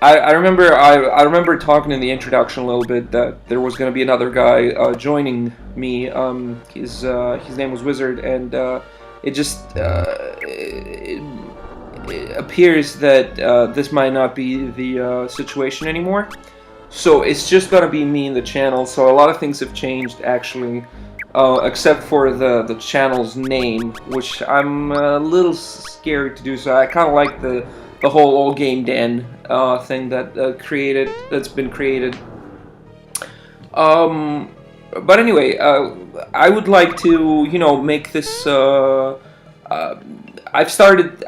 I remember I remember talking in the introduction a little bit that there was going to be another guy joining me. His name was Wizard, and it just it appears that this might not be the situation anymore. So it's just gonna be me and the channel. So a lot of things have changed actually, except for the channel's name, which I'm a little scared to do. So I kind of like the whole old game den thing that's been created. But anyway, I would like to make this. I've started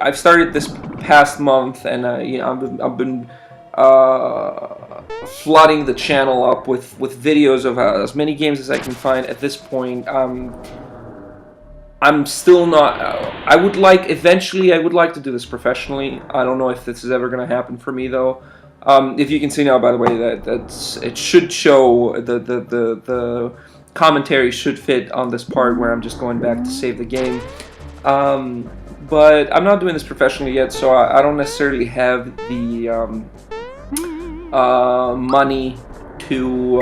this past month, and I've been flooding the channel up with videos of as many games as I can find at this point. I'm still not. Eventually I would like to do this professionally. I don't know if this is ever going to happen for me though. If you can see now, by the way, it should show the commentary should fit on this part where I'm just going back to save the game. But I'm not doing this professionally yet, so I don't necessarily have the money to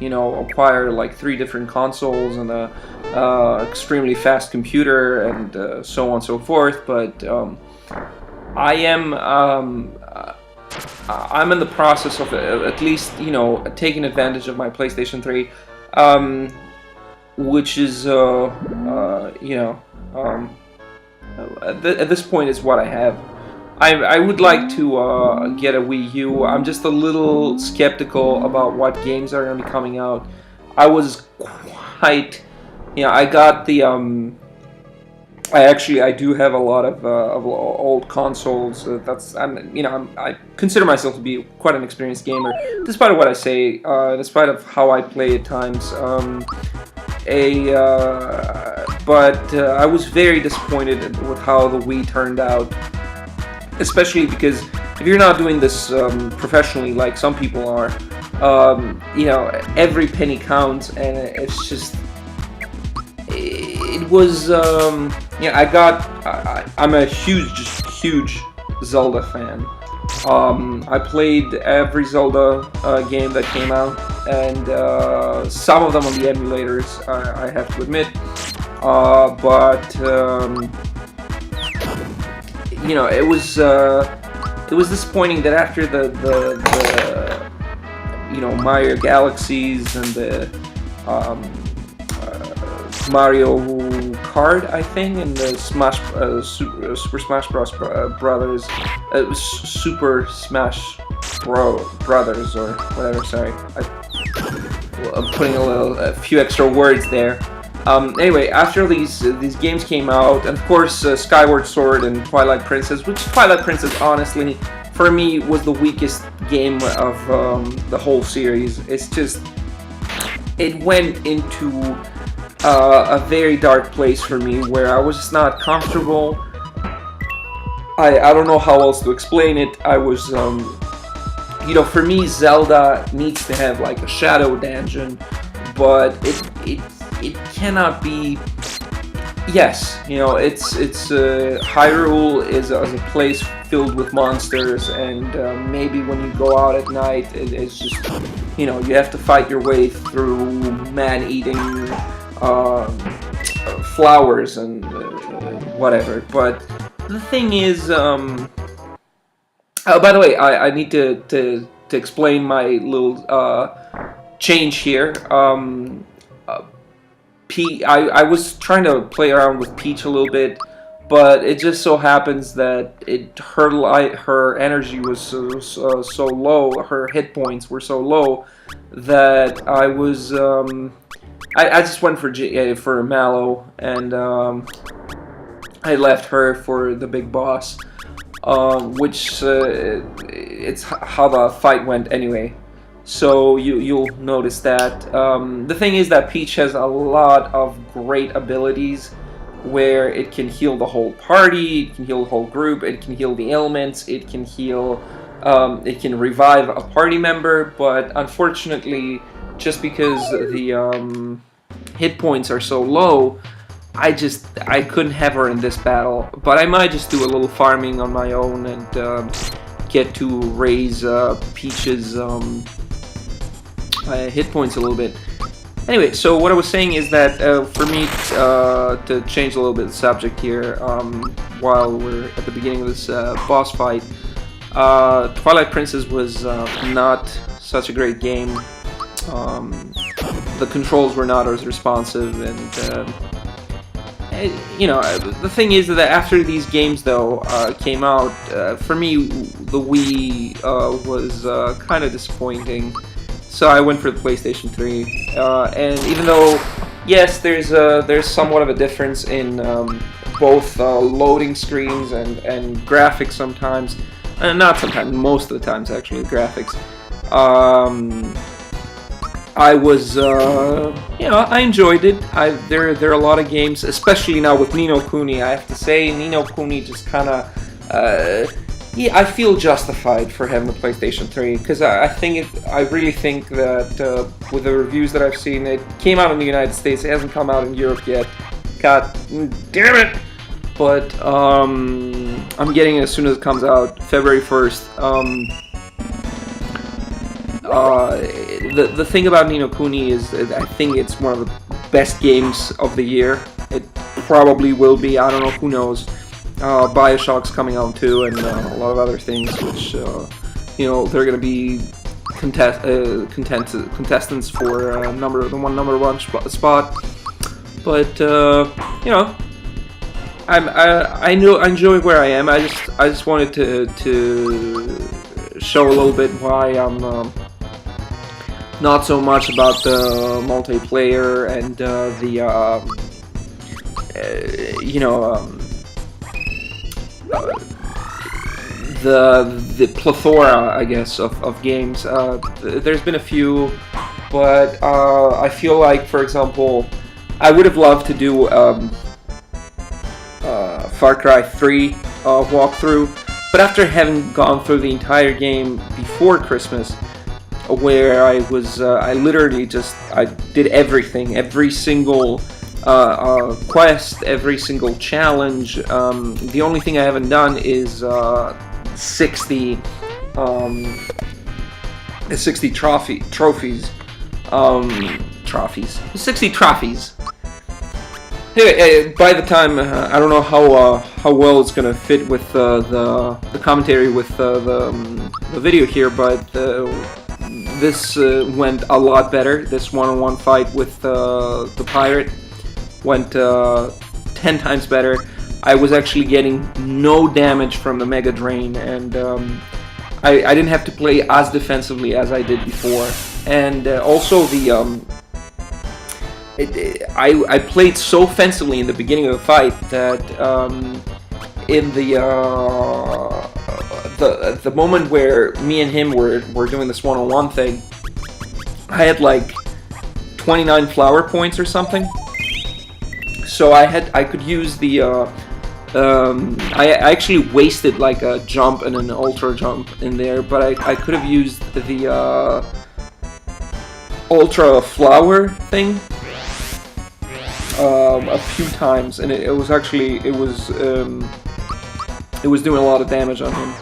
acquire like 3 different consoles and a extremely fast computer and so on and so forth. But I'm in the process of at least taking advantage of my PlayStation 3, which is at this point is what I have. I would like to get a Wii U. I'm just a little skeptical about what games are going to be coming out. I was quite, I got the I do have a lot of old consoles. I consider myself to be quite an experienced gamer, despite what I say, despite of how I play at times. But I was very disappointed with how the Wii turned out, especially because if you're not doing this professionally like some people are, every penny counts, and it's just. It was, I'm a huge Zelda fan. I played every Zelda game that came out, and some of them on the emulators, I have to admit. It was disappointing that after the Mario Galaxies and the Mario Kart, I think, and the Super Smash Bros. Brothers, Super Smash Brothers, or whatever. Sorry, I'm putting a few extra words there. Anyway, after these games came out, and of course Skyward Sword and Twilight Princess, which Twilight Princess, honestly, for me, was the weakest game of the whole series. It's just, it went into a very dark place for me where I was just not comfortable. I don't know how else to explain it. I was, for me, Zelda needs to have like a shadow dungeon, but it cannot be. Yes, it's Hyrule is a place filled with monsters, and maybe when you go out at night, it's just you have to fight your way through man-eating flowers and whatever. But the thing is, by the way, I need to explain my little change here. I was trying to play around with Peach a little bit, but it just so happens that her energy was so low, her hit points were so low that I was I just went for Mallow, and I left her for the big boss, which it's how the fight went anyway. So you'll notice that. The thing is that Peach has a lot of great abilities where it can heal the whole party, it can heal the whole group, it can heal the elements, it can heal, it can revive a party member, but unfortunately, just because the hit points are so low, I couldn't have her in this battle. But I might just do a little farming on my own and get to raise Peach's hit points a little bit. Anyway, so what I was saying is that for me, to change a little bit the subject here, while we're at the beginning of this boss fight, Twilight Princess was not such a great game. The controls were not as responsive, and you know, the thing is that after these games though came out, for me the Wii was kind of disappointing. So I went for the PlayStation 3, and even though, yes, there's somewhat of a difference in both loading screens and graphics sometimes, not sometimes, most of the times actually, graphics. I was, you know, I enjoyed it. There are a lot of games, especially now with Ni no Kuni. I have to say, Ni no Kuni just kind of, yeah, I feel justified for having the PlayStation 3 because I really think that with the reviews that I've seen, it came out in the United States. It hasn't come out in Europe yet. God damn it! But I'm getting it as soon as it comes out, February 1st. The thing about Ni no Kuni is I think it's one of the best games of the year. It probably will be. I don't know. Who knows? Bioshock's coming out too, and a lot of other things, which you know, they're going to be contestants for number one spot. But you know, I enjoy where I am. I just wanted to show a little bit why I'm not so much about the multiplayer and you know. The plethora, I guess, of games. There's been a few, but I feel like, for example, I would have loved to do Far Cry 3 walkthrough, but after having gone through the entire game before Christmas, where I literally I did everything, every single quest, every single challenge. The only thing I haven't done is 60 trophies. 60 trophies. Anyway, by the time I don't know how well it's gonna fit with the commentary with the video here, but this went a lot better. This one-on-one fight with the pirate went 10 times better. I was actually getting no damage from the Mega Drain, and I didn't have to play as defensively as I did before. And also I played so offensively in the beginning of the fight that in the moment where me and him were doing this one-on-one thing, I had like 29 flower points or something. So I could use the I actually wasted like a jump and an ultra jump in there, but I could have used the ultra flower thing a few times, and it was doing a lot of damage on him.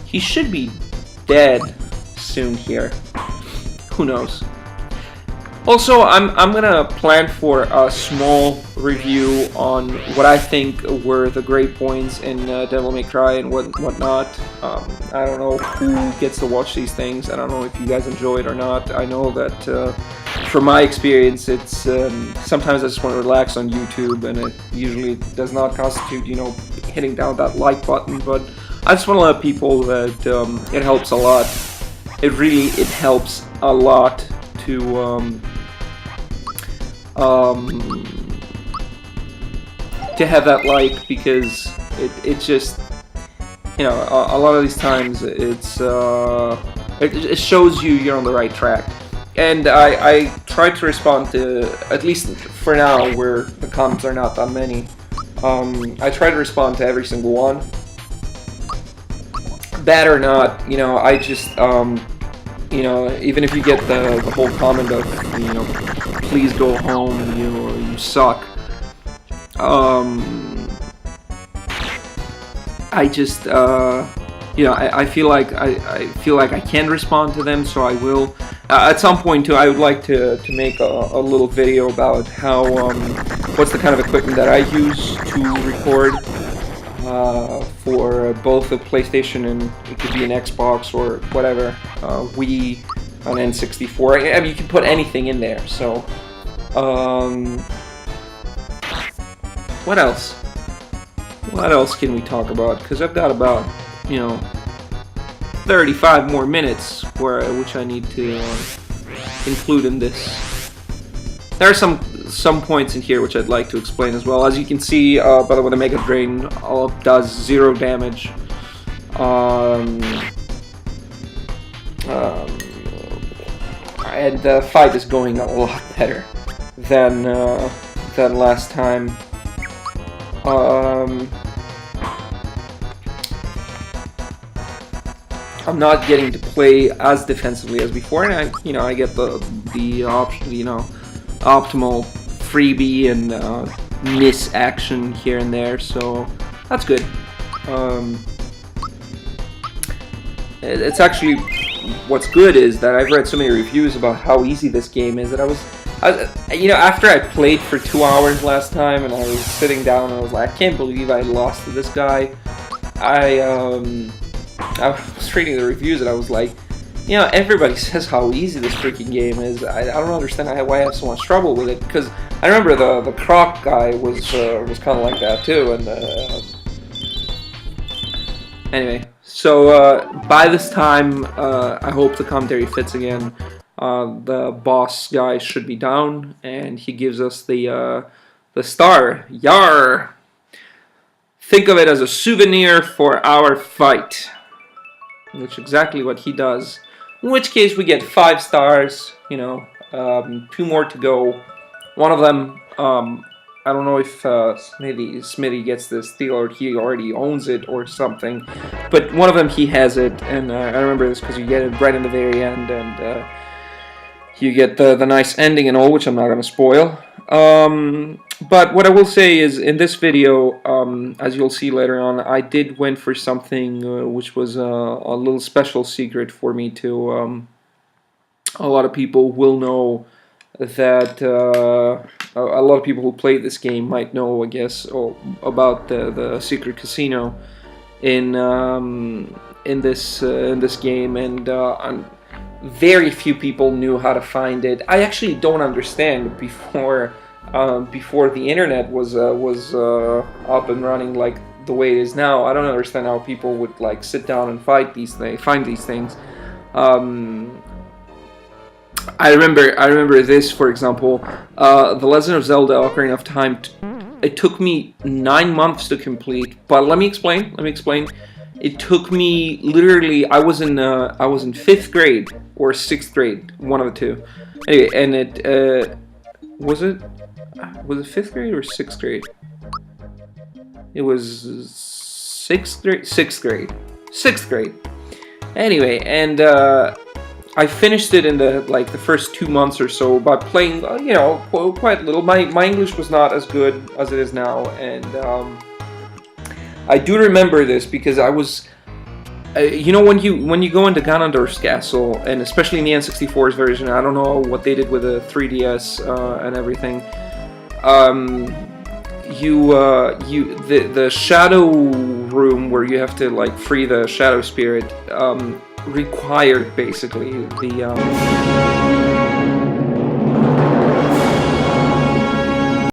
He should be dead soon here. Who knows? Also, I'm gonna plan for a small review on what I think were the great points in Devil May Cry and whatnot. I don't know who gets to watch these things. I don't know if you guys enjoy it or not. I know that from my experience, it's sometimes I just want to relax on YouTube, and it usually does not constitute, you know, hitting down that like button. But I just want to let people that it helps a lot. It helps a lot to have that like, because it just, you know, a lot of these times it shows you're on the right track. And I try to respond to, at least for now, where the comments are not that many, I try to respond to every single one. Bad or not, you know, I just you know, even if you get the whole comment of, you know, please go home, you suck. I just you know, I feel like I can respond to them, so I will. At some point too, I would like to make a little video about how what's the kind of equipment that I use to record for both the PlayStation and it could be an Xbox or whatever, Wii, an N64. I mean, you can put anything in there. So, what else? What else can we talk about? Because I've got about, you know, 35 more minutes which I need to include in this. There are some points in here which I'd like to explain as well. As you can see, by the way, the Mega Drain does 0 damage. And the fight is going a lot better than last time. I'm not getting to play as defensively as before, and I get the option, optimal freebie and miss action here and there, so that's good. It's actually, what's good is that I've read so many reviews about how easy this game is that after I played for 2 hours last time and I was sitting down and I was like, I can't believe I lost to this guy. I was reading the reviews and I was like, everybody says how easy this freaking game is. I don't understand why I have so much trouble with it, because I remember the Croc guy was kind of like that too. And anyway, so by this time, I hope the commentary fits again. The boss guy should be down, and he gives us the star. Yar! Think of it as a souvenir for our fight. Which is exactly what he does. In which case we get 5 stars, 2 more to go. One of them, I don't know if Smithy gets this deal or he already owns it or something, but one of them he has it, and I remember this because you get it right in the very end, and you get the nice ending and all, which I'm not going to spoil. But what I will say is, in this video, as you'll see later on, I did went for something which was a little special secret for me to. A lot of people will know that a lot of people who played this game might know, I guess, about the secret casino in this game, and very few people knew how to find it. I actually don't understand before the internet was up and running like the way it is now. I don't understand how people would like sit down and find these things. I remember this, for example, The Legend of Zelda: Ocarina of Time. It took me 9 months to complete, but let me explain. It took me literally. I was in 5th grade or 6th grade, one of the two. Anyway, and it was it 5th grade or 6th grade? It was 6th grade. 6th grade. Anyway, and I finished it in the first 2 months or so by playing, quite little. My English was not as good as it is now, and I do remember this because I was, when you go into Ganondorf's castle, and especially in the N64's version, I don't know what they did with the 3DS and everything. The shadow room where you have to free the shadow spirit required basically the